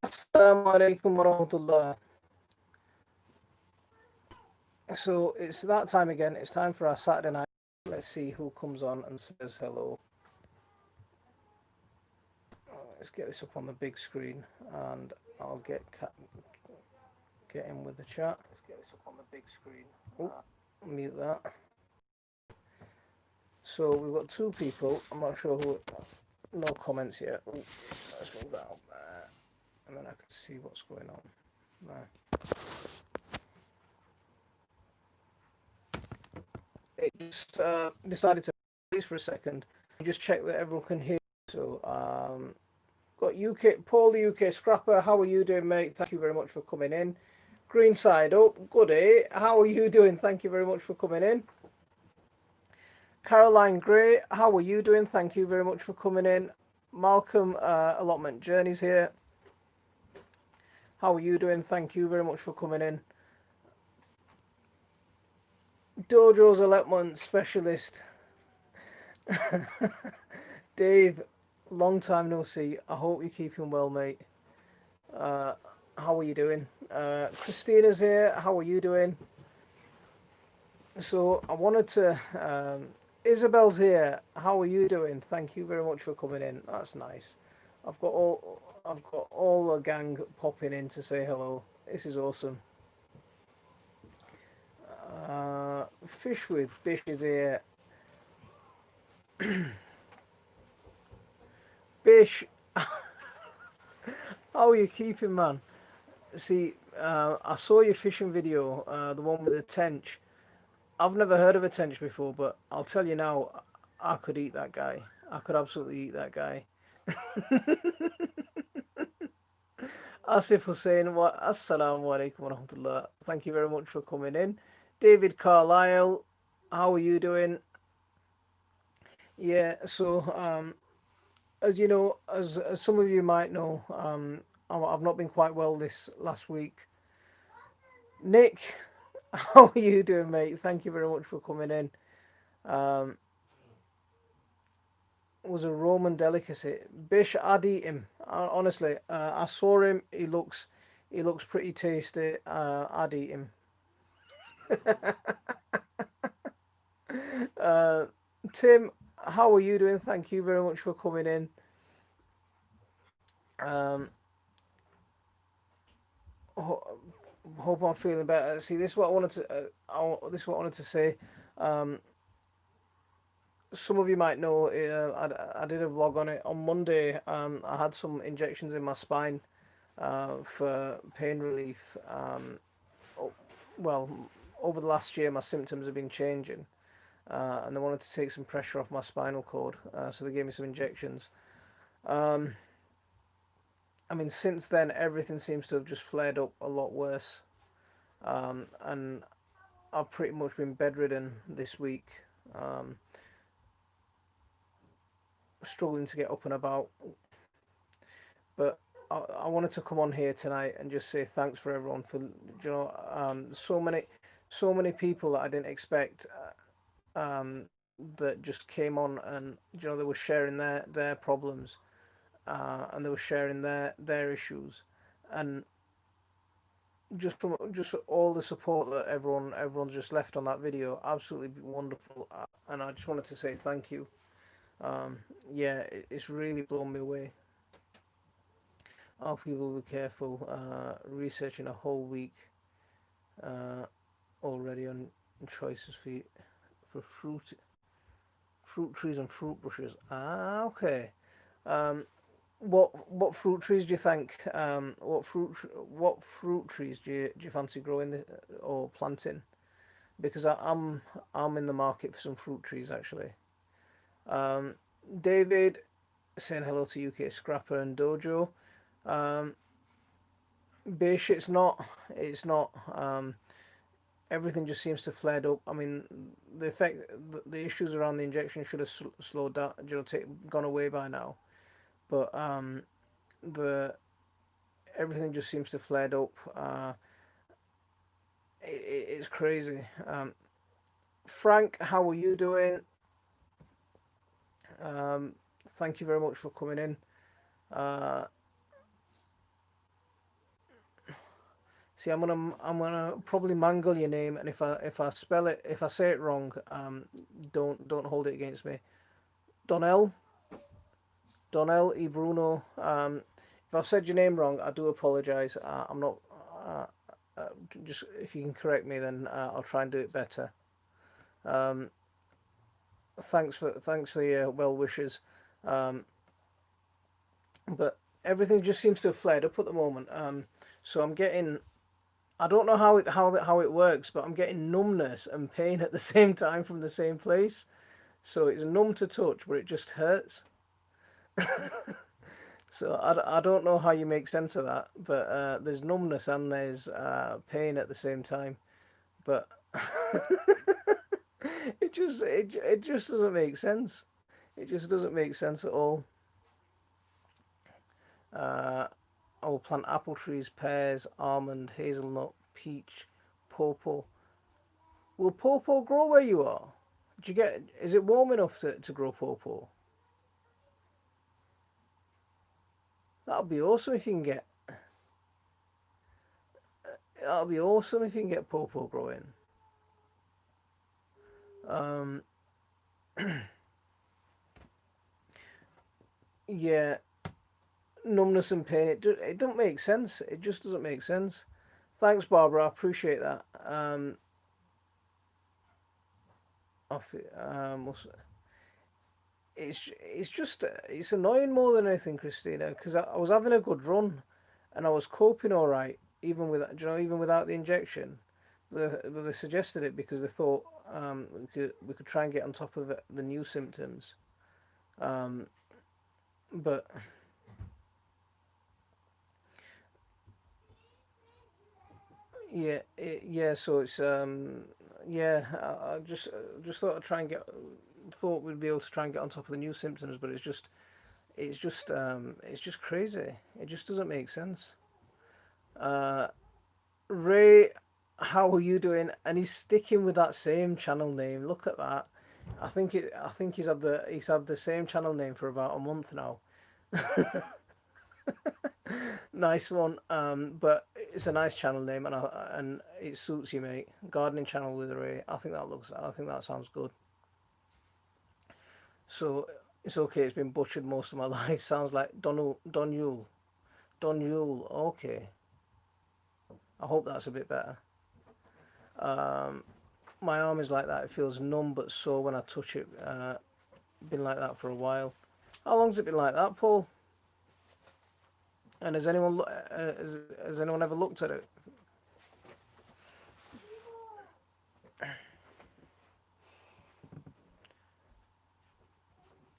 Assalamu alaikum warahmatullah. So it's that time again. It's time for our Saturday night. Let's see who comes on and says hello. Let's get this up on the big screen, and I'll get in with the chat. Let's get this up on the big screen. Oh, mute that. So we've got two people. I'm not sure who. No comments yet. Oh, let's move that up there, and then I can see what's going on. There. It just decided to freeze for a second. Just check that everyone can hear. So got UK Paul, the UK Scrapper. How are you doing, mate? Thank you very much for coming in. Green side up, goody. How are you doing? Thank you very much for coming in. Caroline Gray, how are you doing? Thank you very much for coming in. Malcolm Allotment Journeys here. How are you doing? Thank you very much for coming in. Dojo's Allotment Specialist. Dave, long time no see. I hope you're keeping well, mate. Uh, how are you doing? Christina's here. How are you doing? So I wanted to. Isabel's here. How are you doing? Thank you very much for coming in. That's nice. I've got all the gang popping in to say hello. This is awesome. Fish with Bish is here. Bish, how are you keeping, man? See, I saw your fishing video, the one with the tench. I've never heard of a tench before, but I'll tell you now, I could eat that guy. I could absolutely eat that guy. Asif Hussein, assalamu alaikum wa rahmatullah. Thank you very much for coming in. David Carlisle, how are you doing? Yeah, so as you know, as some of you might know, I've not been quite well this last week. Nick, how are you doing, mate? Thank you very much for coming in. Um, was a Roman delicacy. Bish, I'd eat him. Honestly, I saw him. He looks pretty tasty. I'd eat him. Uh, Tim, how are you doing? Thank you very much for coming in. Um, ho- hope I'm feeling better. See, this is what I wanted to. This is what I wanted to say. Um, some of you might know. I did a vlog on it on Monday. I had some injections in my spine for pain relief. Oh, well, over the last year, my symptoms have been changing, and they wanted to take some pressure off my spinal cord, so they gave me some injections. Um, I mean, since then, everything seems to have just flared up a lot worse. And I've pretty much been bedridden this week, um, struggling to get up and about. But I wanted to come on here tonight and just say thanks for everyone for so many people that I didn't expect, that just came on, and they were sharing their problems, and they were sharing their issues, and just all the support that everyone's just left on that video, absolutely wonderful. And I just wanted to say thank you. Yeah, it's really blown me away. Our people be careful. Researching a whole week uh, already on choices for fruit trees and fruit bushes. Ah, okay. Um, what fruit trees do you think? What fruit trees do you fancy growing or planting? Because I'm in the market for some fruit trees actually. Um, David saying hello to UK Scrapper and Dojo. Um, Bish, it's not. Everything just seems to flared up. I mean, the issues around the injection should have slowed down, gone away by now. But the everything just seems to flared up. It's crazy. Frank, how are you doing? Um, Thank you very much for coming in. Uh, See, I'm gonna probably mangle your name, and if I say it wrong, don't hold it against me. Donnell, Donnell E Bruno. If I've said your name wrong, I do apologise. I'm not. Uh, uh, just if you can correct me, then I'll try and do it better. Um, thanks for your well wishes. Um, but everything just seems to have flared up at the moment. So I'm getting. I don't know how it works, but I'm getting numbness and pain at the same time from the same place. So it's numb to touch, but it just hurts. So I don't know how you make sense of that, but there's numbness and there's pain at the same time. But it just doesn't make sense. It just doesn't make sense at all. Uh, I will plant apple trees, pears, almond, hazelnut, peach, pawpaw. Will pawpaw grow where you are? Do you get? Is it warm enough to grow pawpaw? That'll be awesome if you can get. That'll be awesome if you can get pawpaw growing. Um, yeah, numbness and pain. It don't make sense. It just doesn't make sense. Thanks, Barbara. I appreciate that. Off, it's just it's annoying more than anything, Christina, because I was having a good run, and I was coping all right, even with even without the injection. They suggested it because they thought we could try and get on top of the new symptoms. Um, but yeah. So it's yeah. I just thought I'd try and get thought we'd be able to try and get on top of the new symptoms, but it's just crazy. It just doesn't make sense. Uh, Ray, how are you doing? And he's sticking with that same channel name. Look at that. I think he's had the same channel name for about a month now. Nice one. But it's a nice channel name, and it suits you, mate. Gardening channel with Ray. I think that sounds good. So it's okay. It's been butchered most of my life. Sounds like Don Yule. Don Yule. Okay. I hope that's a bit better. Um, my arm is like that. It feels numb but sore when I touch it. Been like that for a while. How long's it been like that, Paul? And has anyone ever looked at it?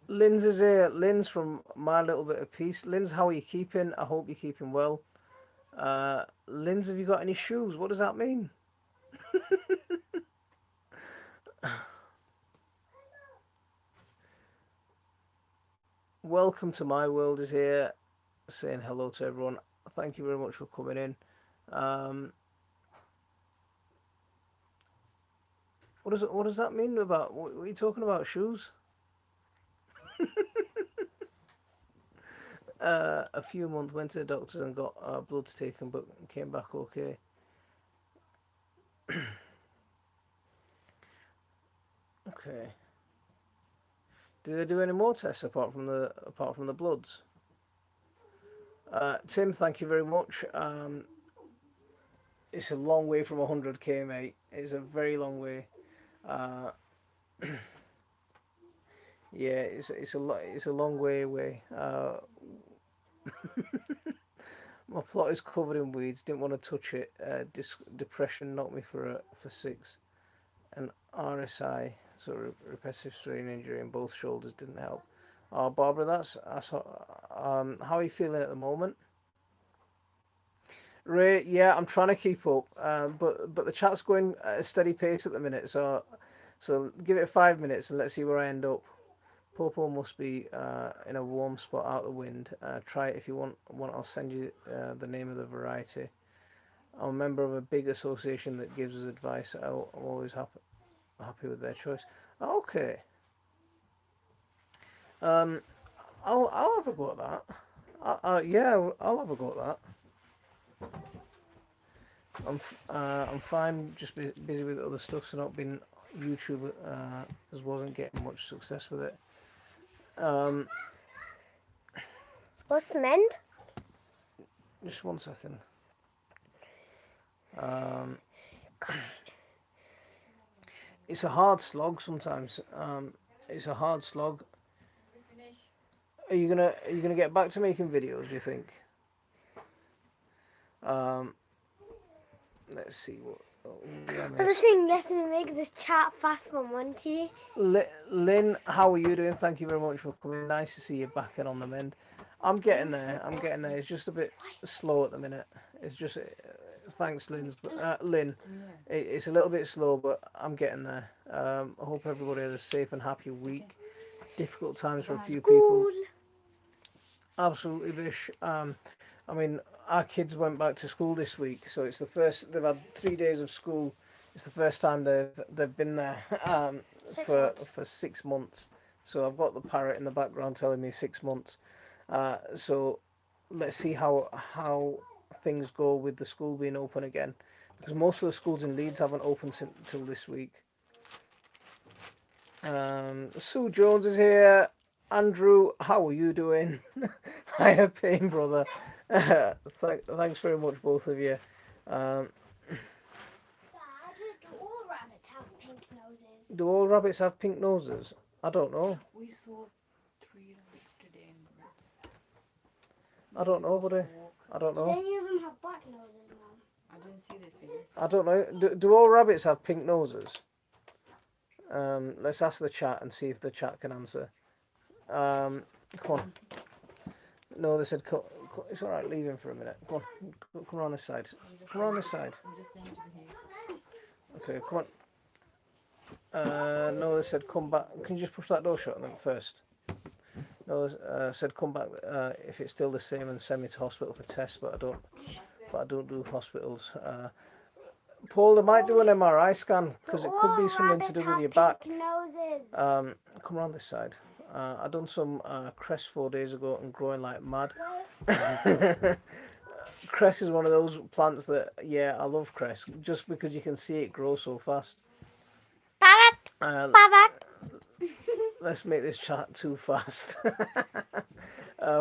Lynn's is here. Lynn's from My Little Bit of Peace. Lynn's, how are you keeping? I hope you're keeping well. Lynn's, have you got any shoes? What does that mean? Welcome to My World is here, saying hello to everyone. Thank you very much for coming in. Um, what does that mean about what are you talking about shoes? A few months went to the doctor and got bloods taken, but came back okay. Okay. Do they do any more tests apart from the bloods? Tim, thank you very much. It's a long way from 100k, mate. It's a very long way. Uh, yeah, it's a long way away. My plot is covered in weeds. Didn't want to touch it. Depression knocked me for six. And RSI, so repetitive strain injury in both shoulders, didn't help. Oh, Barbara, that's how are you feeling at the moment? Ray, yeah, I'm trying to keep up, but the chat's going at a steady pace at the minute. So give it 5 minutes and let's see where I end up. Popo must be in a warm spot out the wind. Try it if you want. I'll send you the name of the variety. I'm a member of a big association that gives us advice. I'm always happy with their choice. Okay, um, I'll have a go at that. Yeah, I'll have a go at that. I'm fine. Just busy with other stuff, so not been YouTube. As wasn't getting much success with it. Um, What's mend? just 1 second. Um, it's a hard slog sometimes. It's a hard slog. Are you gonna get back to making videos? Do you think? Um, let's see what we are I was missed. saying, let's make this chat fast one, won't you? Lynn, how are you doing? Thank you very much for coming. Nice to see you back and on the mend. I'm getting there. I'm getting there. It's just a bit slow at the minute. It's just thanks, Lynn. It's a little bit slow, but I'm getting there. I hope everybody has a safe and happy week. Difficult times for a few people. School. Absolutely, Vish. I mean, our kids went back to school this week, so it's the first. They've had 3 days of school. It's the first time they've been there Six for months. 6 months. So I've got the parrot in the background telling me 6 months. So let's see how things go with the school being open again, because most of the schools in Leeds haven't opened until this week. Sue Jones is here. Andrew, how are you doing? Hiya, Pain Brother. Thanks very much, both of you. Um, Dad, do all rabbits have pink noses? do all rabbits have pink noses? I don't know. We saw 3 rabbits today in woods. I don't know, buddy. I don't Did know. any of them have black noses, Mum? I didn't see their face. I don't know. Do all rabbits have pink noses? Let's ask the chat and see if the chat can answer. Come on. No, they said it's all right. Leave him for a minute. Come on, come around this side. Come around this side. I'm just saying to be here. Okay, come on. No, they said come back. Can you just push that door shut on them first? No, said come back if it's still the same and send me to hospital for tests, but I don't. But I don't do hospitals. Paul, they might do an MRI scan because it could be something to do with your back. Pink noses. Come around this side. I done some crest 4 days ago and growing like mad. Cress is one of those plants that, yeah, I love cress just because you can see it grow so fast. Parrot. Uh, Parrot. let's make this chat too fast.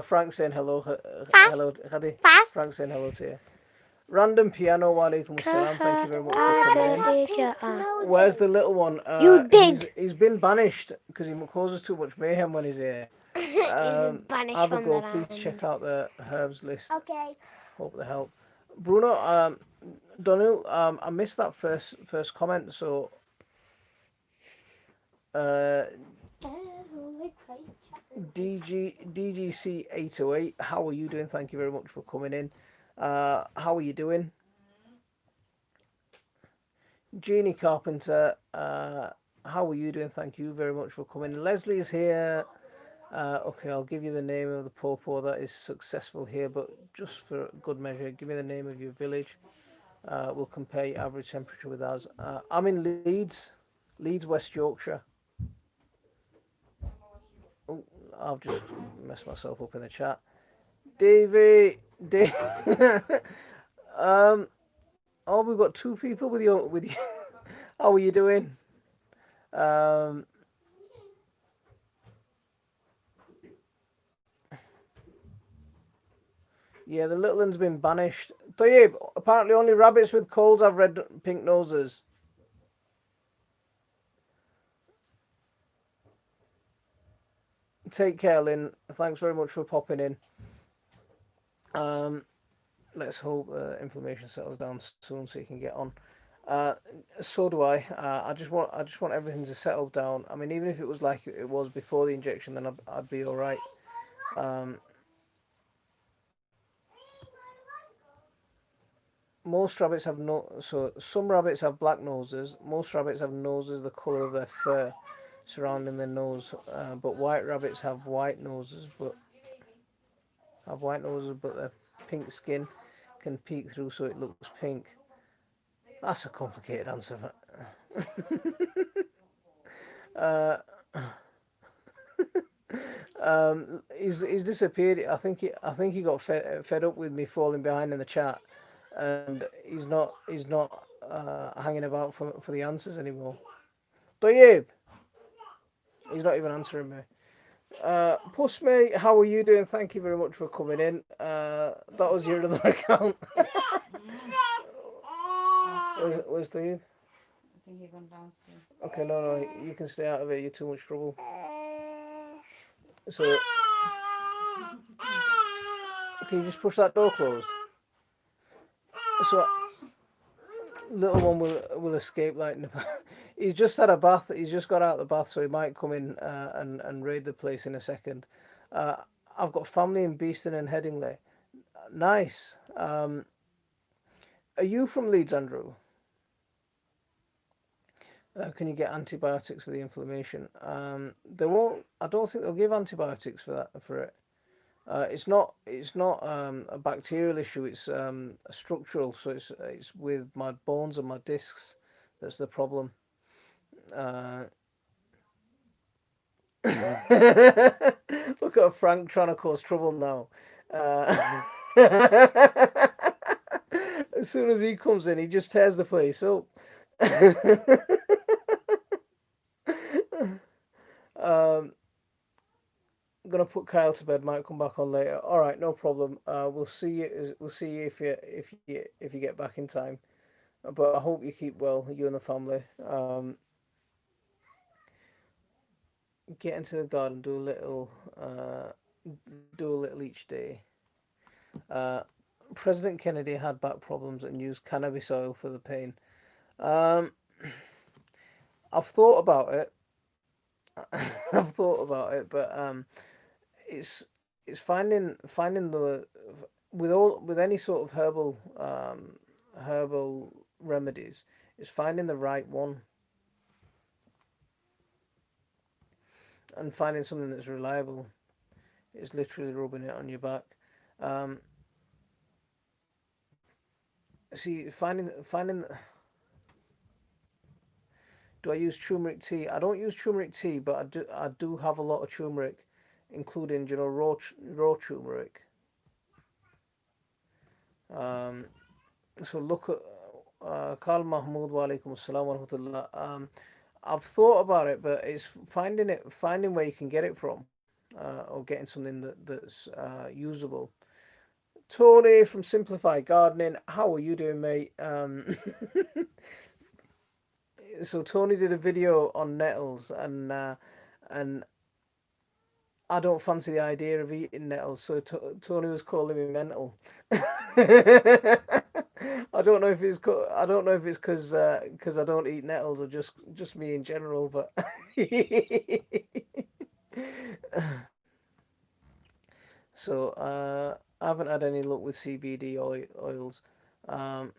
Frank saying hello. Fast. Hello, Hadi. Fast. Frank saying hello to you. Random piano, walaikum salam. Thank you very much for coming in. Where's the little one? You did. He's been banished because he causes too much mayhem when he's here. Banished from the Abigail, please land. check out the herbs list. Okay. Hope they help. Bruno, Donald, I missed that first comment, so DGC 808, how are you doing? Thank you very much for coming in. How are you doing? Jeannie Carpenter, how are you doing? Thank you very much for coming. Leslie's here. Okay, I'll give you the name of the popo that is successful here, but just for good measure, give me the name of your village. We'll compare your average temperature with ours. I'm in Leeds, West Yorkshire. Oh, I've just messed myself up in the chat. Davey, oh, we've got two people with you. How are you doing? Um, yeah, the little one's been banished. Tayyib, apparently only rabbits with colds have red, pink noses. Take care, Lynn. Thanks very much for popping in. Let's hope the inflammation settles down soon so you can get on. Uh, so do I. I just want everything to settle down. I mean, even if it was like it was before the injection, then I'd be all right. Um, most rabbits have no. So some rabbits have black noses. Most rabbits have noses the color of their fur surrounding their nose. But white rabbits have white noses, but their pink skin can peek through, so it looks pink. That's a complicated answer. uh, he's disappeared. I think he got fed up with me falling behind in the chat. and he's not hanging about for the answers anymore. Tayyib, he's not even answering me. Puss mate, how are you doing? Thank you very much for coming in. That was your other account. Mm. Where's Tayyib? I think he gone downstairs. Okay, no, you can stay out of it. You're too much trouble. So, can you just push that door closed? So, little one will escape like he's just had a bath. He's just got out of the bath, so he might come in and raid the place in a second. Uh, I've got family in Beeston and Headingley. Nice. Are you from Leeds, Andrew? Can you get antibiotics for the inflammation? They won't. I don't think they'll give antibiotics for that for it. It's not a bacterial issue. It's a structural. So it's with my bones and my discs. That's the problem. Uh, Look at Frank trying to cause trouble now. Uh, as soon as he comes in, he just tears the place up. um, I'm gonna put Kyle to bed. Might come back on later. All right, no problem. We'll see you. We'll see you if you get back in time. But I hope you keep well, you and the family. Get into the garden. Do a little each day. Uh, President Kennedy had back problems and used cannabis oil for the pain. Um, I've thought about it. I've thought about it, but it's it's finding the with any sort of herbal remedies. It's finding the right one and finding something that's reliable. It's literally rubbing it on your back. Um, See, finding. Do I use turmeric tea? I don't use turmeric tea, but I do have a lot of turmeric, including raw turmeric. Um, so look at Karl Mahmoud wa alaikum assalam wa rahmatullah. I've thought about it, but it's finding where you can get it from, or getting something that's usable. Tony from Simplified Gardening, how are you doing, mate? So Tony did a video on nettles, and I don't fancy the idea of eating nettles, so Tony was calling me mental. I don't know if it's because I don't eat nettles or just me in general, but so I haven't had any luck with CBD oils. Um,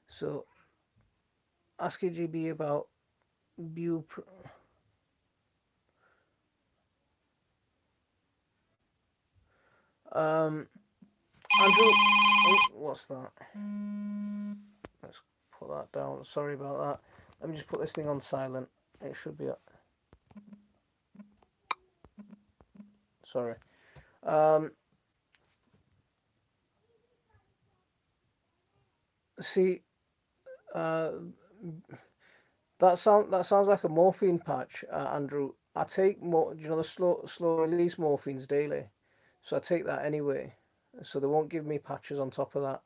so ask your GB about Bupr. Um, Andrew, oh, what's that? Let's put that down. Sorry about that. Let me just put this thing on silent. It should be. Sorry. Um, See, uh, that sounds like a morphine patch, Andrew. I take more. Do you know the slow release morphines daily? So I take that anyway. So they won't give me patches on top of that.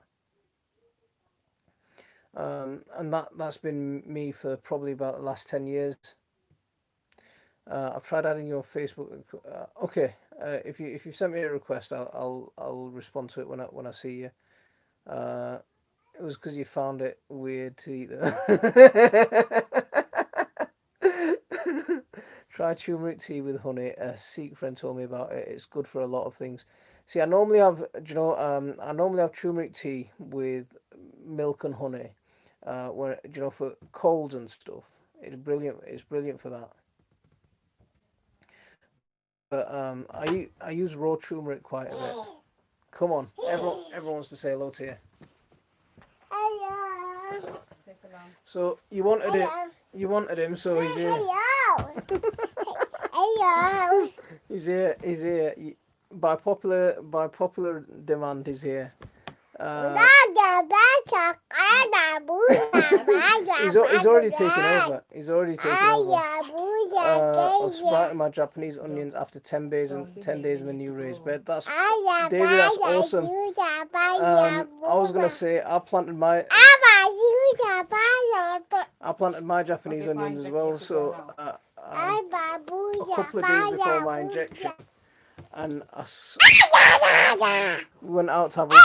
And that's been me for probably about the last 10 years. I've tried adding you on Facebook. Okay, if you sent me a request, I'll respond to it when I see you. Uh, it was because you found it weird to eat them. Try turmeric tea with honey. A Sikh friend told me about it. It's good for a lot of things. See, I normally have, do you know, I normally have turmeric tea with milk and honey. When do you know, for colds and stuff. It's brilliant. It's brilliant for that. But I use raw turmeric quite a bit. Come on, everyone wants to say hello to you. Hello. Take a long. So you wanted it. You wanted him, so he's here. Hello. Hello. He's here. He's here. By popular demand, he's here. He's already taken over. He's already taken over. I've sprouted my Japanese onions after 10 days in the new raised bed. That's David. That's awesome. I was gonna say I planted my Japanese onions as well. So a couple of days before my injection, and we went out to have a look.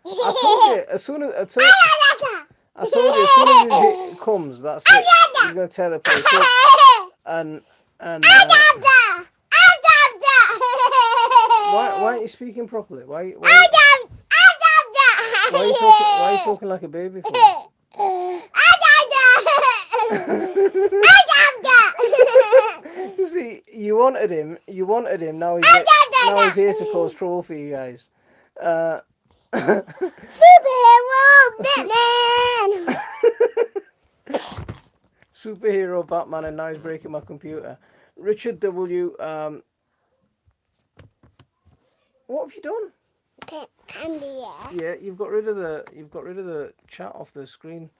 I told you as soon as it comes, that's it. He's gonna tear the place up. And why aren't you speaking properly? Why are you talking like a baby for? You see, you wanted him. Now he's here to cause trouble for you guys. Superhero Batman, and now he's breaking my computer. Richard W. What have you done? Candy. Yeah, you've got rid of the chat off the screen.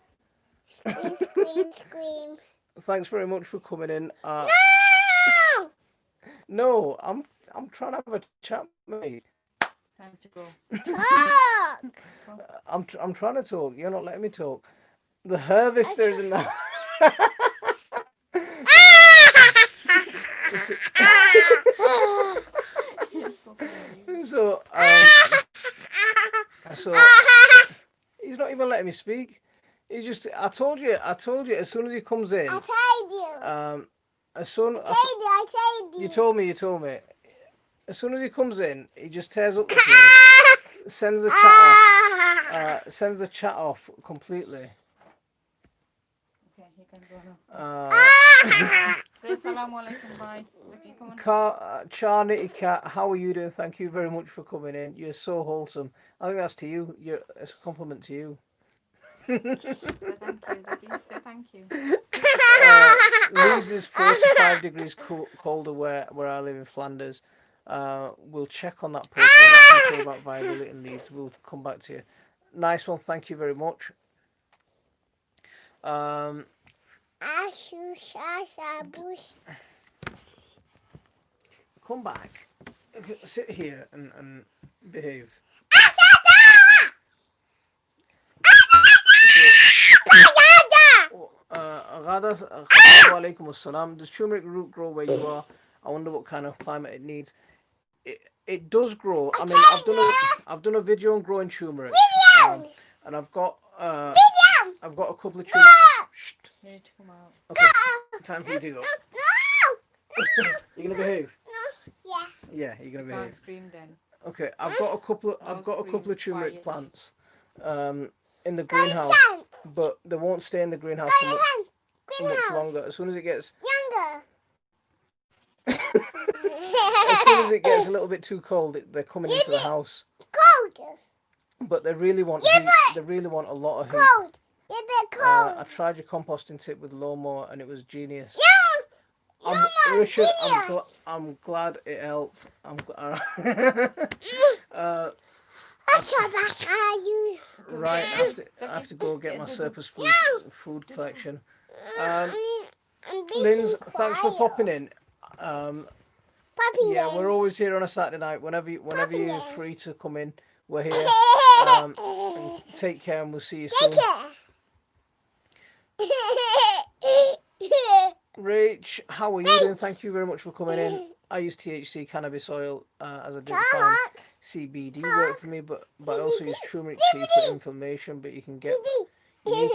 Scream. Thanks very much for coming in. No! No, I'm trying to have a chat, mate. Time to go. Talk! I'm trying to talk. You're not letting me talk. The harvesters in the. so he's not even letting me speak. He's just. I told you. As soon as he comes in. I told you. As soon. I told you. You told me. As soon as he comes in, he just tears up the place, sends the chat off completely. Okay, you can go now. Say salamu alaikum, bye. Okay, come on. Charnity Cat, how are you doing? Thank you very much for coming in. You're so wholesome. I think that's to you. It's a compliment to you. Say thank you, Zaki. Say thank you. Leeds is 45 degrees colder where I live in Flanders. We'll check on that post. I'm not sure about viability in Leeds. We'll come back to you. Nice one. Thank you very much. Come back. Sit here and behave. Alaikum assalam. Does turmeric root grow where you are? I wonder what kind of climate it needs. It does grow. I mean, I've done a video on growing turmeric, and I've got a couple of turmeric. Shh. You need to come out. Okay, time for you to go. You gonna behave? Yeah. Yeah, you're gonna behave. Can't scream then. Okay, I've got a couple of turmeric plants, in the greenhouse, but they won't stay in the greenhouse for much longer. As soon as it gets Younger. as soon as it gets a little bit too cold, they're coming into the house. Cold. But they really want heat. They really want a lot of heat. Cold. A bit cold. I tried your composting tip with lawnmower, and it was genius. Yeah. Richard, I'm glad it helped. Right, I have to go get my surplus food collection. Linz, thanks for popping in. Yeah, we're always here on a Saturday night. Whenever you're free to come in, we're here. And take care, and we'll see you soon. Rach, how are you doing? Thank you very much for coming in. I use THC cannabis oil as I didn't find CBD work for me, but I also use turmeric tea for inflammation. But you need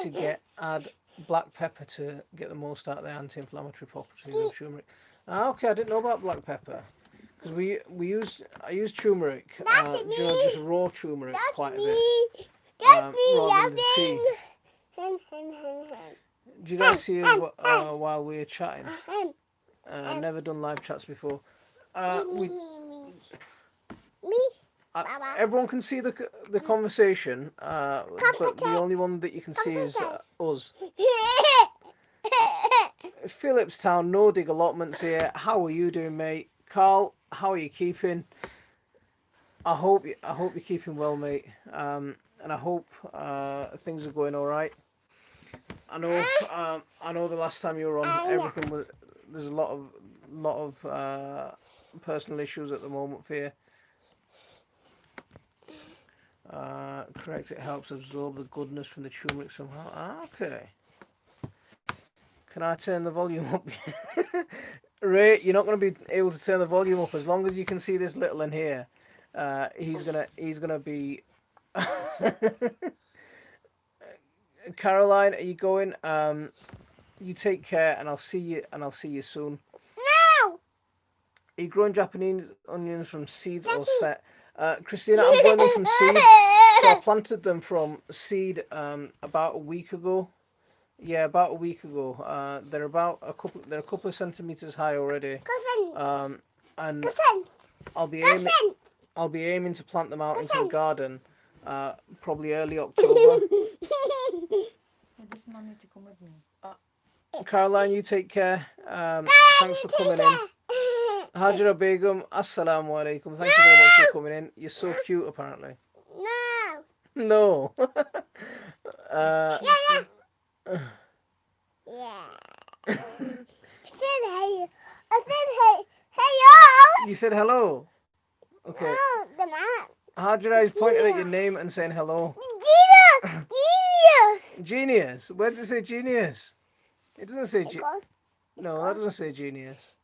to add black pepper to get the most out of the anti-inflammatory properties of turmeric. Okay, I didn't know about black pepper because I use turmeric, just raw turmeric quite a bit, rather than the tea. Did you guys see us while we were chatting? Never done live chats before. Everyone can see the conversation, but the only one that you can see is us. Phillipstown, no dig allotments here. How are you doing, mate? Carl, how are you keeping? I hope you're keeping well, mate. And I hope things are going all right. I know the last time you were on, everything was there's a lot of personal issues at the moment for you. Correct. It helps absorb the goodness from the turmeric somehow. Okay. Can I turn the volume up? Ray, you're not going to be able to turn the volume up as long as you can see this little in here. He's gonna be. Caroline, are you going? You take care, and I'll see you soon. No! Are you growing Japanese onions from seeds or set? Christina, I'm growing them from seed. So I planted them from seed about a week ago. Yeah, about a week ago. They're about a couple. They're a couple of centimeters high already. Cousin! And Cousin! I'll be aiming. Cousin! I'll be aiming to plant them out into the garden. Probably early October. Yeah, this man need to come with me. Caroline, you take care. Thanks for coming in. Hajra Begum, Assalamu alaikum. Thank you very much for coming in. You're so cute, apparently. No! No. uh, Yeah. I said hey. I said hey. Hello. you said hello. Okay. No, the map. Hajra is pointing at your name and saying hello. Genius. Genius. Genius. Where does it say genius? It doesn't say God. No, that doesn't say genius.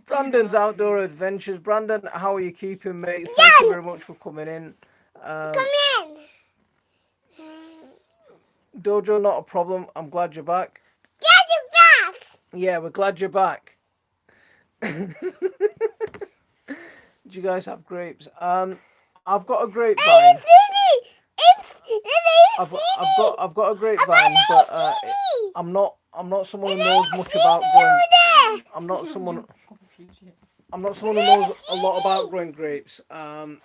Brandon's Outdoor Adventures. Brandon, how are you keeping, mate? Thank you very much for coming in. Come in. Dojo, not a problem. I'm glad you're back. Get it back. Yeah, we're glad you're back. Do you guys have grapes? I've got a grapevine. I've got a grapevine, but I'm not someone who knows much about growing. I'm not someone who knows a lot about growing grapes. The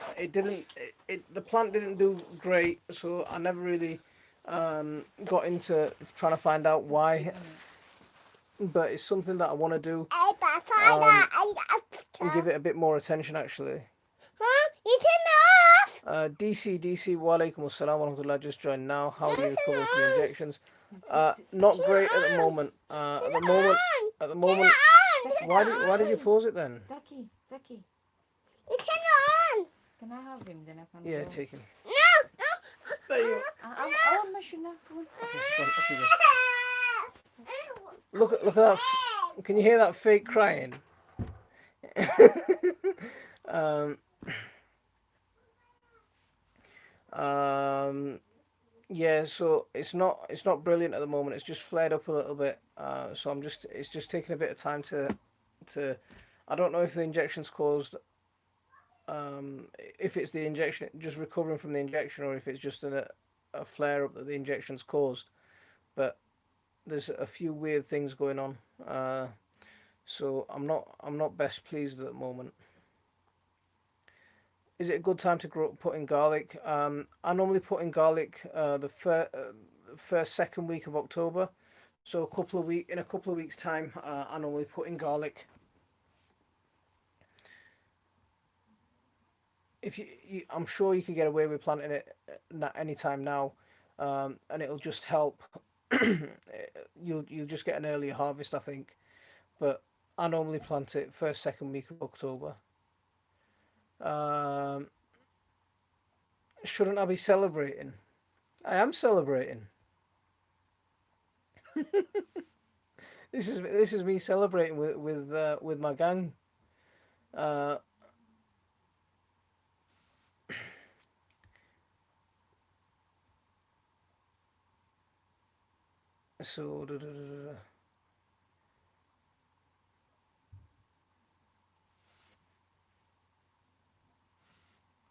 plant didn't do great, so I never really got into trying to find out why. But it's something that I want to do and give it a bit more attention, actually. Huh? You turn it off. DC, wa alaikum assalam wa rahmatullah, just joined now. How are you recovering from the injections? Not great at the moment. At the moment. Why did you pause it then? Zaki. You turn it on. Can I have him? Then I can Yeah, go. take him. No. There you I want my shoe now. go. Look at that. Can you hear that fake crying? um, yeah, so it's not brilliant at the moment. It's just flared up a little bit. So it's just taking a bit of time to I don't know if the injection's caused if it's the injection just recovering from the injection or if it's just a flare up that the injection's caused. But there's a few weird things going on. So I'm not best pleased at the moment. Is it a good time to put in garlic? I normally put in garlic the first second week of October. So in a couple of weeks time, I normally put in garlic. I'm sure you can get away with planting it any time now, and it'll just help. You'll just get an earlier harvest, I think. But I normally plant it first second week of October. Um, shouldn't I be celebrating? I am celebrating. This is me celebrating with my gang. Uh, so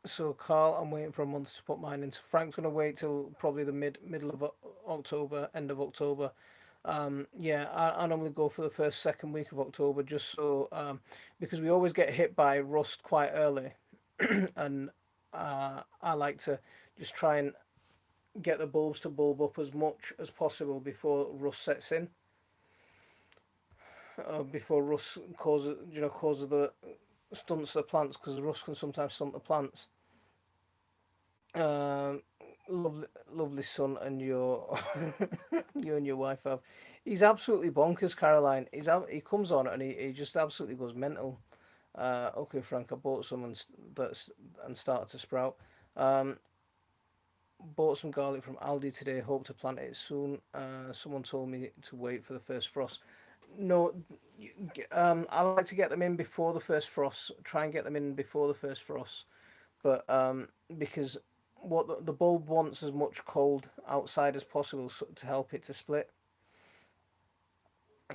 so Carl, I'm waiting for a month to put mine in. So Frank's gonna wait till probably the middle of October, end of October. Yeah, I normally go for the first second week of October just so because we always get hit by rust quite early, and I like to just try and get the bulbs to bulb up as much as possible before rust sets in. before rust causes causes the stunts the plants, because rust can sometimes stunt the plants. Um, lovely son, and your you and your wife have. He's absolutely bonkers, Caroline. He comes on and he just absolutely goes mental. Okay, Frank, I bought some that's and started to sprout. Um, Bought some garlic from Aldi today. Hope to plant it soon. Someone told me to wait for the first frost. No, I like to get them in before the first frost. Try and get them in before the first frost, but because what the bulb wants as much cold outside as possible, to help it to split.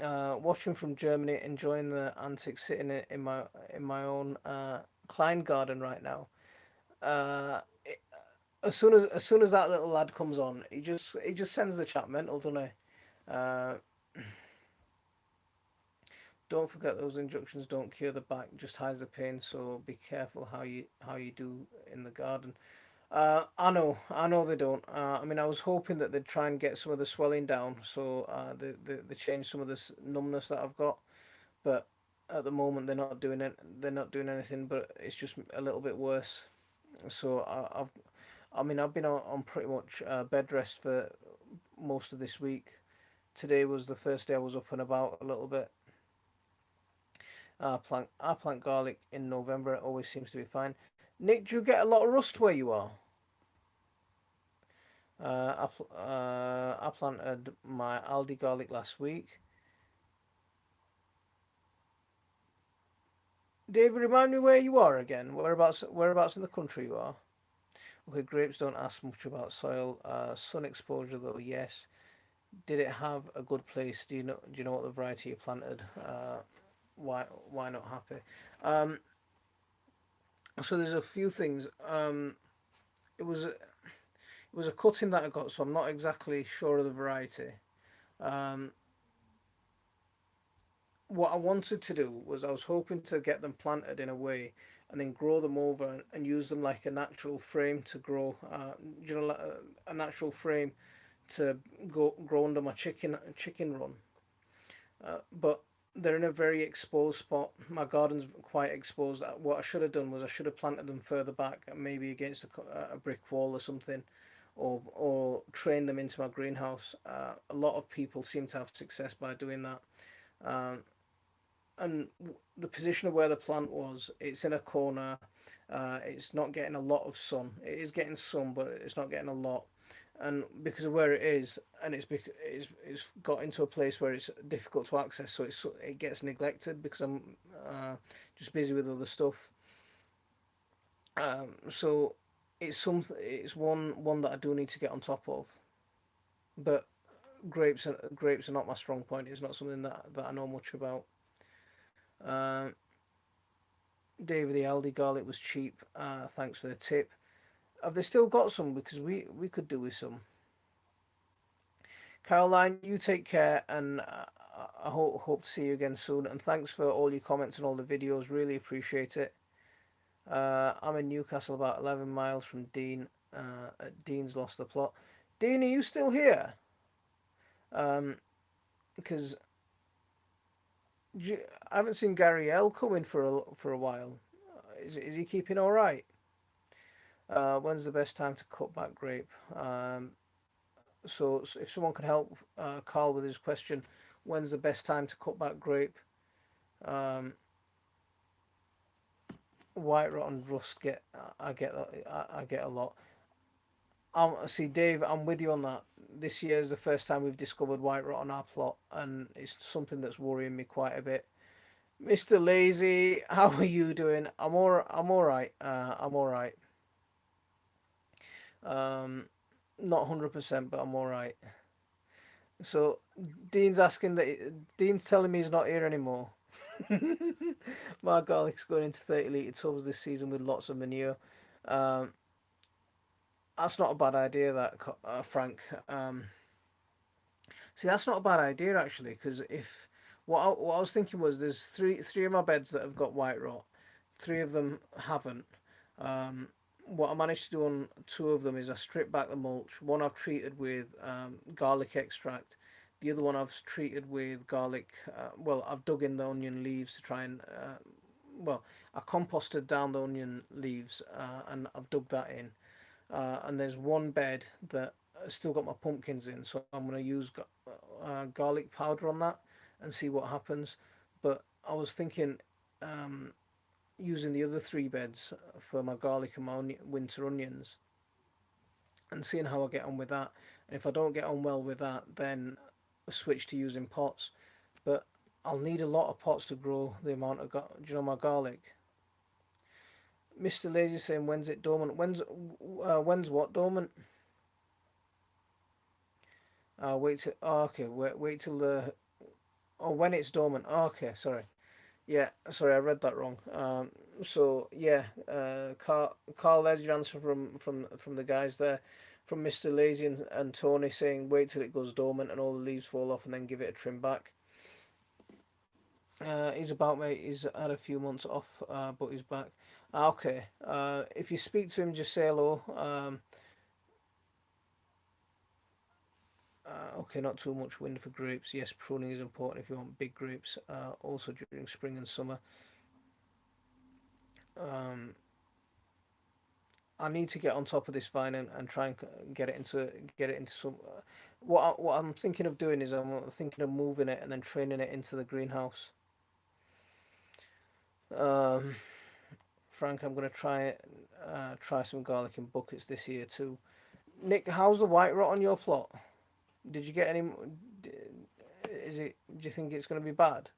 Watching from Germany, enjoying the antics, sitting in my own Klein garden right now. Uh, as soon as that little lad comes on, he just sends the chat mental, doesn't he? Don't forget those injections don't cure the back, just hides the pain. So be careful how you do in the garden. I know they don't. I mean, I was hoping that they'd try and get some of the swelling down, so they change some of this numbness that I've got. But at the moment, they're not doing it. They're not doing anything, but it's just a little bit worse. So I've been on pretty much bed rest for most of this week. Today was the first day I was up and about a little bit. I plant garlic in November. It always seems to be fine. Nick, do you get a lot of rust where you are? I planted my Aldi garlic last week. David, remind me where you are again. Whereabouts in the country you are? Okay, grapes don't ask much about soil. Sun exposure though, yes. Did it have a good place? Do you know what the variety you planted? Why not happy? Um, so there's a few things. It was a cutting that I got, so I'm not exactly sure of the variety. Um, what I wanted to do was I was hoping to get them planted in a way and then grow them over and use them like a natural frame to grow. Like a natural frame to grow under my chicken run. But they're in a very exposed spot. My garden's quite exposed. What I should have done was I should have planted them further back, maybe against a brick wall or something, or trained them into my greenhouse. A lot of people seem to have success by doing that. Um, and the position of where the plant was, it's in a corner. It's not getting a lot of sun. It is getting some, but it's not getting a lot. And because of where it is, and it's got into a place where it's difficult to access, so it gets neglected because I'm just busy with other stuff. So it's one that I do need to get on top of. But grapes are not my strong point. It's not something that I know much about. Um, David, the Aldi garlic was cheap. Thanks for the tip. Have they still got some? Because we could do with some. Caroline, you take care, and I hope to see you again soon. And thanks for all your comments and all the videos. Really appreciate it. I'm in Newcastle, about 11 miles from Dean. Dean's lost the plot. Dean, are you still here? Um, because I haven't seen Gary L coming for a while. Is he keeping all right? When's the best time to cut back grape? So if someone could help Carl with his question, when's the best time to cut back grape? Um, White rot and rust I get a lot. See, Dave, I'm with you on that. This year is the first time we've discovered white rot on our plot, and it's something that's worrying me quite a bit. Mr. Lazy, how are you doing? I'm all right. I'm all right. Um, Not 100%, but I'm all right. So Dean's telling me he's not here anymore. My garlic's going into 30 litre tubs this season with lots of manure. Um, that's not a bad idea, that Frank. See, that's not a bad idea actually, because if what I was thinking was there's three of my beds that have got white rot, three of them haven't. Um, what I managed to do on two of them is I stripped back the mulch. One I've treated with garlic extract. The other one I've treated with garlic. Well, I've dug in the onion leaves to try and well, I composted down the onion leaves and I've dug that in. And there's one bed that has still got my pumpkins in, so I'm going to use garlic powder on that and see what happens. But I was thinking using the other three beds for my garlic and my winter onions and seeing how I get on with that. And if I don't get on well with that, then switch to using pots. But I'll need a lot of pots to grow the amount of my garlic. Mr. Lazy saying when's it dormant? When's what dormant? Wait till okay. Wait till the when it's dormant. Okay, sorry. Yeah, sorry, I read that wrong. So yeah, Carl, there's your answer from the guys there, from Mr. Lazy and Tony saying wait till it goes dormant and all the leaves fall off and then give it a trim back. He's about mate. He's had a few months off, but he's back. Okay. If you speak to him, just say hello. Okay, not too much wind for grapes. Yes, pruning is important if you want big grapes. Also during spring and summer. Um, I need to get on top of this vine and try and get it into some. What I'm thinking of doing is I'm thinking of moving it and then training it into the greenhouse. Um, Frank, I'm gonna try some garlic in buckets this year too. Nick, how's the white rot on your plot? Did you get any? Is it? Do you think it's gonna be bad?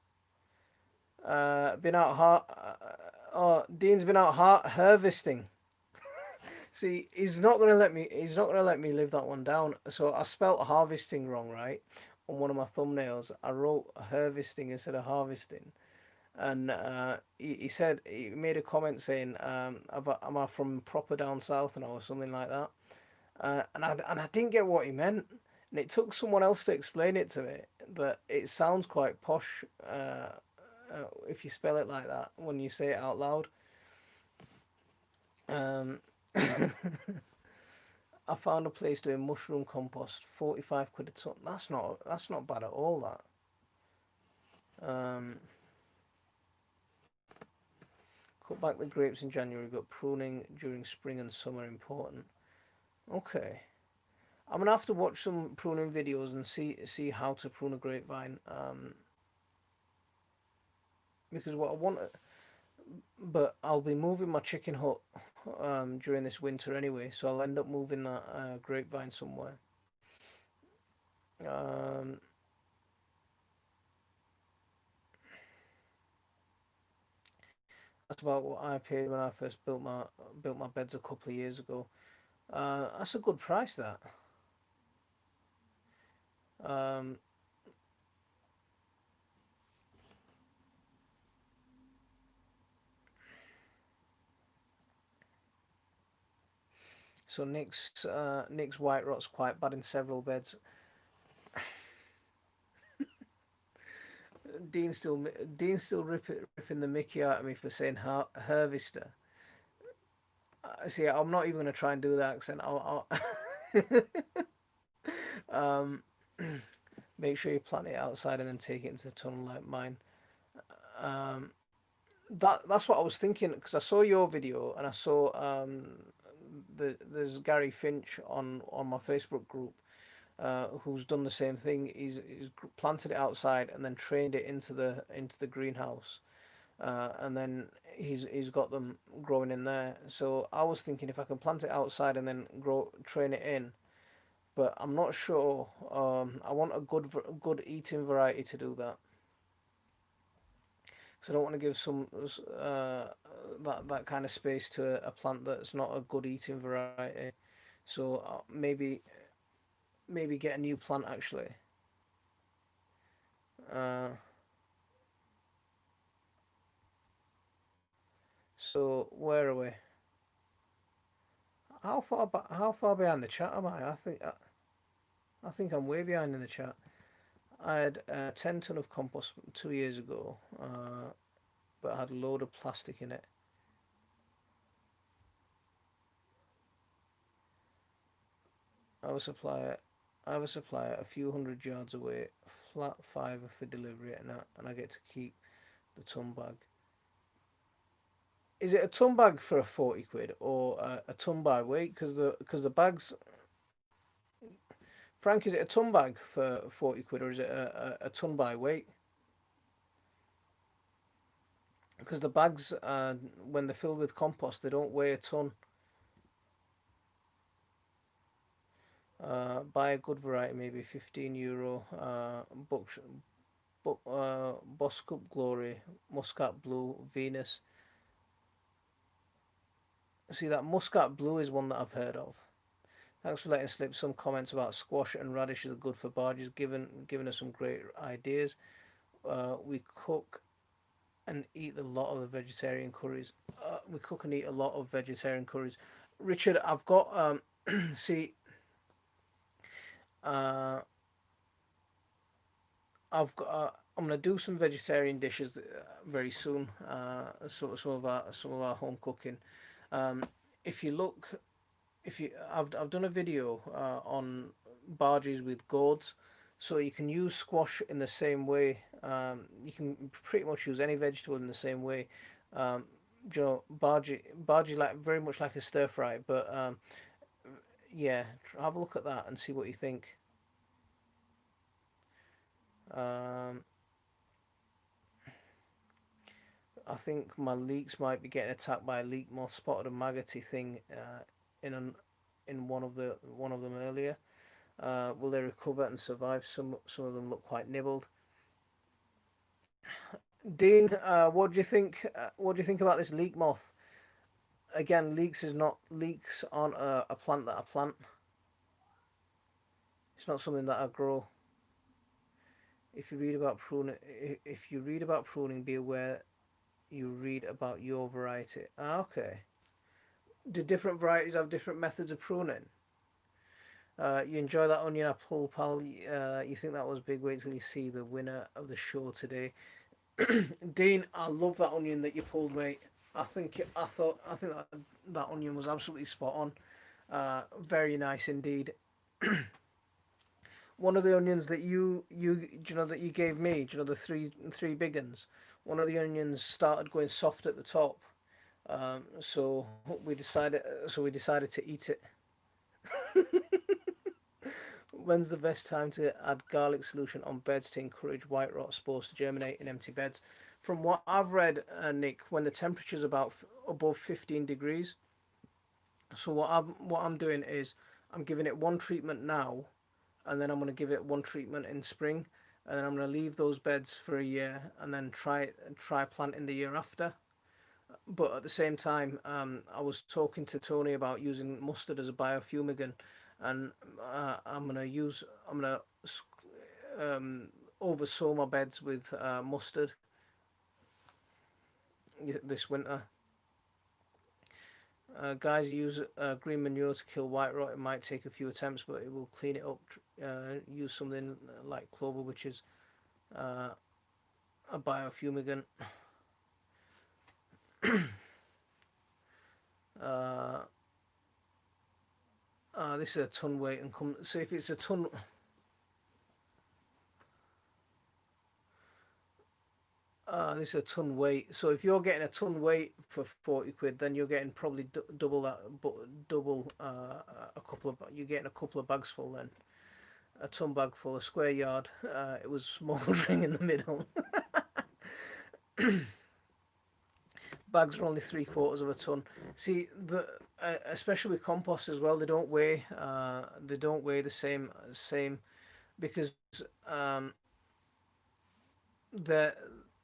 Been out oh, Dean's been out harvesting. See, he's not gonna let me. He's not gonna let me live that one down. So I spelt harvesting wrong, right? On one of my thumbnails, I wrote harvesting instead of harvesting, and he said he made a comment saying, "Am I from proper down south?" and or something like that. And I didn't get what he meant, and it took someone else to explain it to me. But it sounds quite posh if you spell it like that when you say it out loud. Um, I found a place doing mushroom compost, 45 quid a ton. That's not bad at all. That cut back the grapes in January, but pruning during spring and summer important. Okay, I'm gonna have to watch some pruning videos and see how to prune a grapevine. Because what I want, but I'll be moving my chicken hut during this winter anyway, so I'll end up moving that grapevine somewhere. Um, that's about what I paid when I first built my beds a couple of years ago. That's a good price. That. Um, so Nick's white rot's quite bad in several beds. Dean still Dean still ripping the Mickey out of me for saying harvester. See, I'm not even gonna try and do the accent. um, make sure you plant it outside and then take it into the tunnel like mine. Um, that's what I was thinking because I saw your video and I saw there's Gary Finch on my Facebook group who's done the same thing. He's planted it outside and then trained it into the greenhouse, and then he's got them growing in there. So I was thinking if I can plant it outside and then train it in, but I'm not sure. I want a good eating variety to do that. Because I don't want to give some that kind of space to a plant that's not a good eating variety. So maybe get a new plant actually. Uh, so where are we? How far behind the chat am I? I think I'm way behind in the chat. I had 10 ton of compost 2 years ago, but I had a load of plastic in it. I will supply it. I have a supplier a few hundred yards away, flat fiver for delivery, and I get to keep the ton bag. Is it a ton bag for a 40 quid or a ton by weight? Because the bags, Frank, is it a ton bag for 40 quid or is it a ton by weight? Because the bags, when they're filled with compost, they don't weigh a ton. Buy a good variety, maybe €15. Boscup Glory, Muscat Blue, Venus. See, that Muscat Blue is one that I've heard of. Thanks for letting slip some comments about squash and radishes are good for barges, giving us some great ideas. We cook and eat a lot of the vegetarian curries. We cook and eat a lot of vegetarian curries. Richard, I've got see, uh, I'm gonna do some vegetarian dishes very soon. Some of our home cooking. Um, if you look, if you I've done a video on barges with gourds, so you can use squash in the same way. You can pretty much use any vegetable in the same way. Um, bargee like very much like a stir fry, but yeah, have a look at that and see what you think. Um, I think my leeks might be getting attacked by a leek moth spotted a maggoty thing in an in one of them earlier. Will they recover and survive? Some of them look quite nibbled. Dean, what do you think? What do you think about this leek moth? Again, leeks aren't a plant that I plant. It's not something that I grow. If you read about pruning, be aware you read about your variety. Okay. Do different varieties have different methods of pruning? You enjoy that onion apple, pal. You think that was big. Wait till you see the winner of the show today. Dean, I love that onion that you pulled, mate. I think that onion was absolutely spot on. Very nice indeed. One of the onions that that you gave me, the three big ones. One of the onions started going soft at the top. So we decided to eat it. When's the best time to add garlic solution on beds to encourage white rot spores to germinate in empty beds? From what I've read, Nick, when the temperature's about above 15 degrees. So what I'm doing is I'm giving it one treatment now, and then I'm going to give it one treatment in spring, and then I'm going to leave those beds for a year, and then try planting the year after. But at the same time, I was talking to Tony about using mustard as a biofumigant, and I'm gonna um, oversow my beds with mustard this winter. Guys use green manure to kill white rot. It might take a few attempts, but it will clean it up. Use something like clover, which is uh, a biofumigant. Uh, this is a ton weight and come. So if it's a ton, this is a ton weight. So if you're getting a ton weight for 40 quid, then you're getting probably double that, but double a couple of. You're getting a couple of bags full then. A ton bag full, a square yard. It was smouldering in the middle. Bags are only 3/4 of a ton. See, especially with compost as well, they don't weigh. They don't weigh the same because they're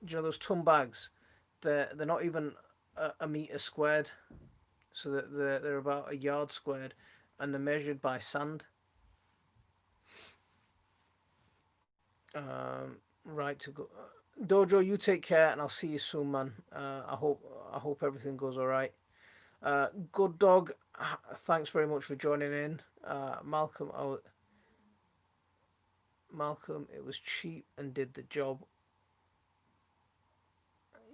those ton bags. They're not even a meter squared, so that they're about a yard squared, and they're measured by sand. Right to go. Dojo, you take care, and I'll see you soon, man. I hope everything goes all right. Good dog. Thanks very much for joining in, Malcolm. Malcolm, it was cheap and did the job.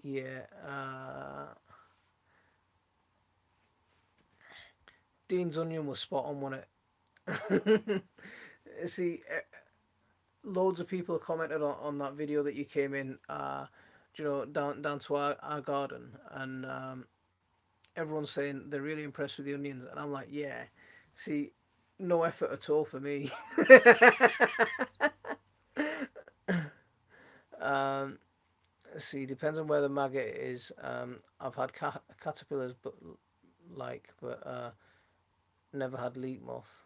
Yeah. Dean's onion was spot on, wasn't it? see, loads of people commented on that video that you came in, down to our garden, and everyone's saying they're really impressed with the onions, and I'm like, yeah. See, no effort at all for me. um, see, depends on where the maggot is. I've had caterpillars, but never had leek moth.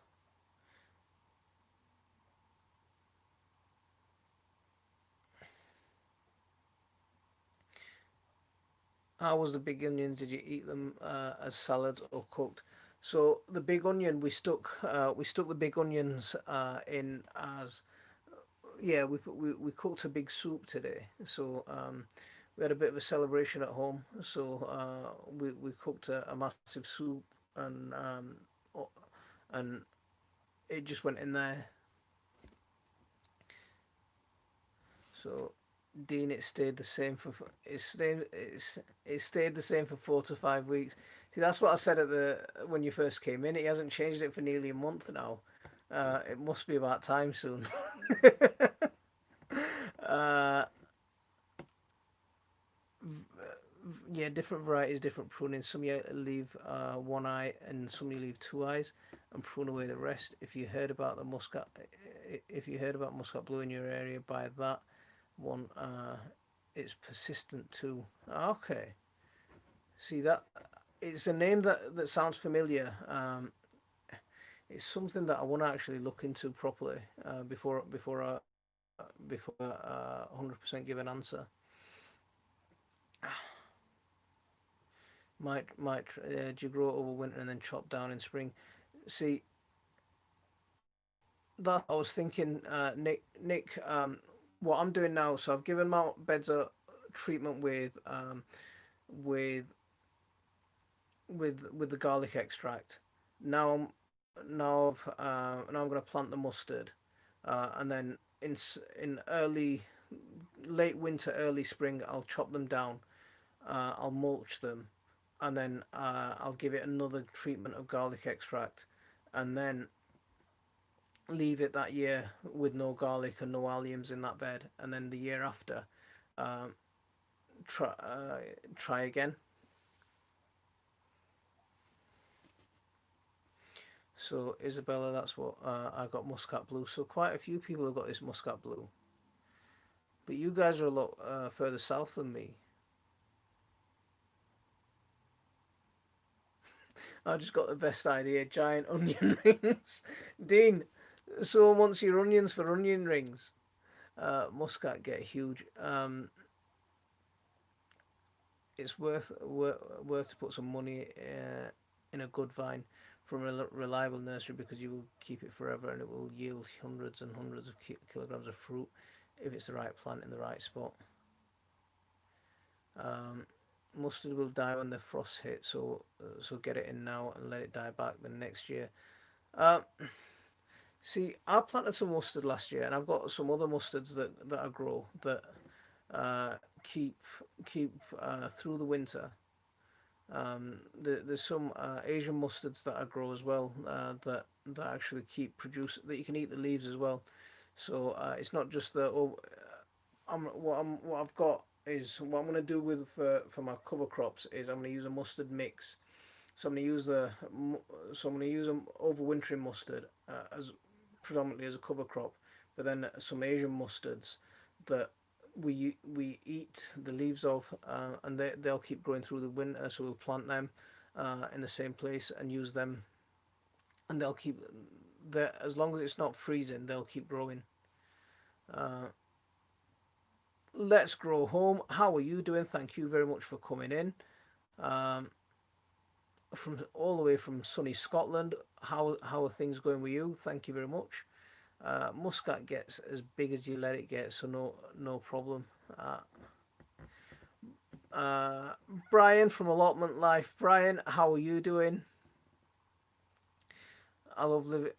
How was the big onions? Did you eat them as salads or cooked? So the big onion, we stuck the big onions in as, yeah, we cooked a big soup today. So we had a bit of a celebration at home. So we cooked a massive soup, and o- and it just went in there. So Dean, it stayed the same for 4 to 5 weeks. See, that's what I said when you first came in. He hasn't changed it for nearly a month now. It must be about time soon. uh, yeah, different varieties, different pruning. Some you leave one eye, and some you leave two eyes, and prune away the rest. If you heard about muscat blue in your area, buy that one. It's persistent too. Okay, see that it's a name that sounds familiar. It's something that I want to actually look into properly before 100% give an answer. Do you grow it over winter and then chop down in spring? See, that's what I was thinking, Nick. What I'm doing now, so I've given my beds a treatment with with the garlic extract. Now I'm going to plant the mustard, and then in late winter, early spring, I'll chop them down. I'll mulch them, and then I'll give it another treatment of garlic extract, and then leave it that year with no garlic and no alliums in that bed, and then the year after, um, try try again. So Isabella, that's what I got, muscat blue. So quite a few people have got this muscat blue, but you guys are a lot further south than me. I just got the best idea: giant onion rings. Dean, someone wants your onions for onion rings. Muscat get huge. It's worth to put some money in a good vine from a reliable nursery, because you will keep it forever and it will yield hundreds and hundreds of kilograms of fruit if it's the right plant in the right spot. Um, Mustard will die when the frost hit, so get it in now and let it die back the next year. Uh, See, I planted some mustard last year, and I've got some other mustards that I grow that uh, keep through the winter. There's some Asian mustards that I grow as well, that actually keep produce that you can eat the leaves as well. So it's not just the oh, what I've got is what I'm going to do with for my cover crops is I'm going to use a mustard mix. So I'm going to use an overwintering mustard as predominantly as a cover crop, but then some Asian mustards that we eat the leaves of, and they'll keep growing through the winter. So we'll plant them in the same place and use them, and they'll keep as long as it's not freezing, they'll keep growing. Uh, let's grow home. How are you doing? Thank you very much for coming in. Um, from all the way from sunny Scotland. How are things going with you? Thank you very much. Muscat gets as big as you let it get, so no problem. Uh, uh, Brian from Allotment Life. Brian, how are you doing? I love living.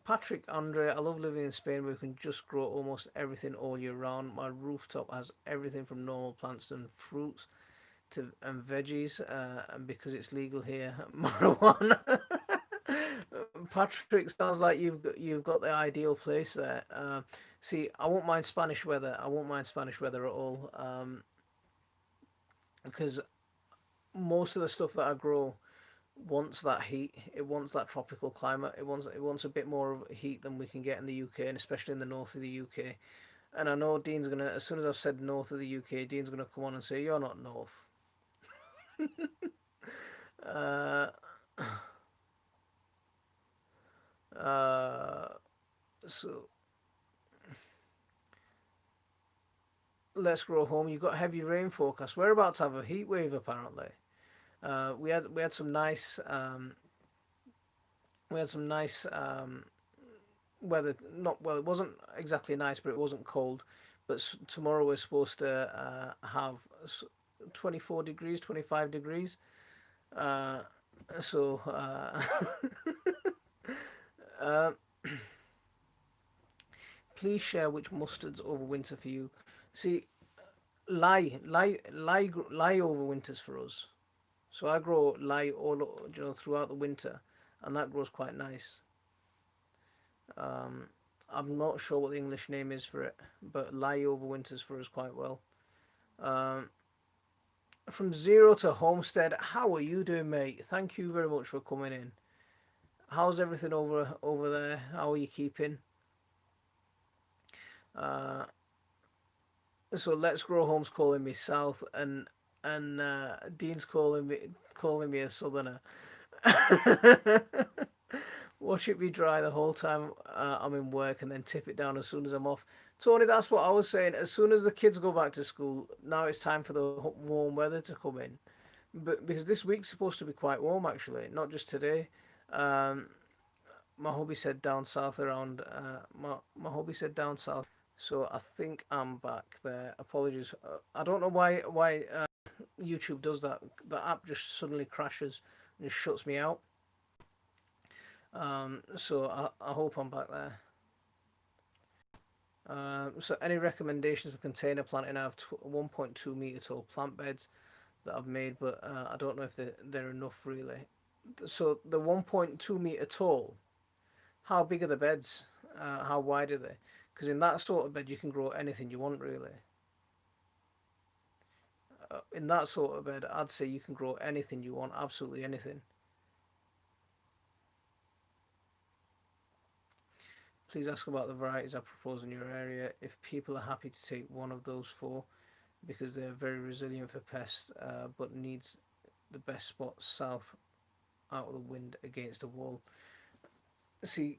Patrick Andre, I love living in Spain where we can just grow almost everything all year round. My rooftop has everything from normal plants and fruits to and veggies, and because it's legal here, marijuana. Patrick, sounds like you've got the ideal place there. See, I won't mind Spanish weather. I won't mind Spanish weather at all. Because most of the stuff that I grow wants that heat. It wants that tropical climate. It wants a bit more of heat than we can get in the UK, and especially in the north of the UK. And I know Dean's gonna, as soon as I've said north of the UK, Dean's gonna come on and say you're not north. Uh, uh, so let's grow home. You've got heavy rain forecast. We're about to have a heat wave apparently. We had some nice we had some nice weather. Not well, it wasn't exactly nice, but it wasn't cold. But tomorrow we're supposed to have 24 degrees, 25 degrees. Uh, so uh, please share which mustards overwinter for you. See, lie overwinters for us. So I grow lie throughout the winter, and that grows quite nice. Um, I'm not sure what the English name is for it, but lie overwinters for us quite well. Um, from zero to homestead, how are you doing, mate? Thank you very much for coming in. How's everything over there? How are you keeping? Uh, so let's grow home's calling me south, and Dean's calling me a southerner. Watch it be dry the whole time I'm in work, and then tip it down as soon as I'm off. Tony, that's what I was saying. As soon as the kids go back to school, now it's time for the warm weather to come in. But because this week's supposed to be quite warm, actually, not just today. Um, my hubby said down south around. My hubby said down south. So I think I'm back there. Apologies. I don't know why YouTube does that. The app just suddenly crashes and just shuts me out. So I hope I'm back there. So any recommendations for container planting? I have 1.2 meter tall plant beds that I've made, but I don't know if they're enough really. So the 1.2 meter tall, how big are the beds? How wide are they? Because in that sort of bed you can grow anything you want really. In that sort of bed, I'd say you can grow anything you want, absolutely anything. Please ask about the varieties I propose in your area. If people are happy to take one of those four, because they're very resilient for pests, but needs the best spot south out of the wind against a wall. See,